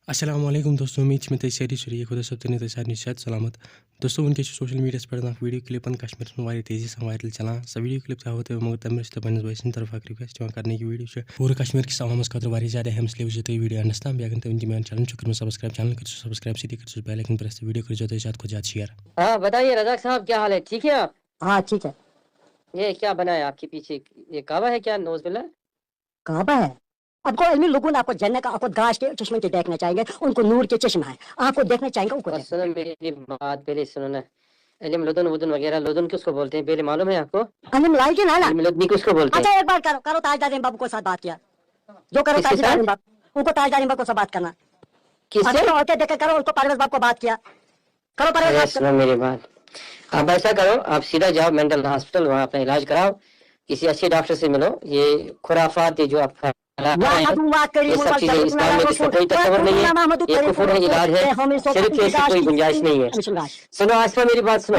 السلام علیکم دوستو امید چھِ مےٚ تُہۍ سٲری سورُے خۄدا صٲب تھٲینو تۄہہِ سارنٕے صحت سلامت دوستو وٕنکٮ۪س چھُ سوشل میٖڈیاہَس پٮ۪ٹھ اکھ ویٖڈیو کِلِپَن کشمیٖرَس منٛز واریاہ تیزی سان وایرل چلان سۄ ویٖڈیو کِلِپ تھاوو تۄہہِ مگر تَمہِ برٛونٛہہ چھِ پنٛنِس بٲے سٕنٛدِ طرفہٕ اکھ رِکویسٹ یِوان کرنہٕ یہِ ویٖڈیو چھُ پوٗرٕ کشمیٖر کِس عوامَس خٲطرٕ واریاہ زیادٕ اہم اِسلیے وٕچھِو تُہۍ ویٖڈیو اٮ۪نڈَس تام بیٚیہِ اگر تُہۍ وٕنکٮ۪ن میون چینل چھُ کوٚرمُت سبسکرایب چینل کٔرِو سبسکرایب سۭتی کٔرِو بیل آیکن پریس تہٕ ویٖڈیو کٔرۍزیو تُہۍ زیادٕ کھۄتہٕ زیادٕ شِیر ہاں بتائیے رزاق صاحب کیا حال ہے ٹھیک ہے آپ ہاں ٹھیک ہے یہ کیا بنا ہے آپ کے پیچھے یہ کعبہ ہے کیا نوز باللہ کعبہ ہے آپ کو علمی لوگوں آپ کو جنت کا آپ کو گاش کے چشمے کے دیکھنا چاہیں گے ان کو نور کے چشمہ ہے آپ کو دیکھنا چاہیں گے ان کو بس سنو میری بات پہلے سنو نا علم لدن ودن وغیرہ لدن کس کو بولتے ہیں پہلے معلوم ہے آپ کو علم لائے کہ نا علم لدنی کس کو بولتے اچھا ہیں ایک بار کرو کرو تاجدار بابو کو ساتھ بات کیا جو کرو کس کے تاجدار ساتھ بابو ان کو تاجدار بابو کو ساتھ بات کرنا کس سے اور دیکھ کرو ان کو پرویز بابو کو بات کیا کرو پرویز ارے بات سنو میری بات آپ ایسا کرو آپ سیدھا جاؤ مینٹل ہاسپٹل وہاں اپنا علاج کراؤ کسی اچھے ڈاکٹر سے ملو یہ خرافات جو آپ یہ سب چیزیں اسلام میں اس کا کوئی تصور نہیں ہے یہ کفر ہے علاج ہے شرک کی ایسی کوئی گنجائش نہیں ہے سنو آسما میری بات سنو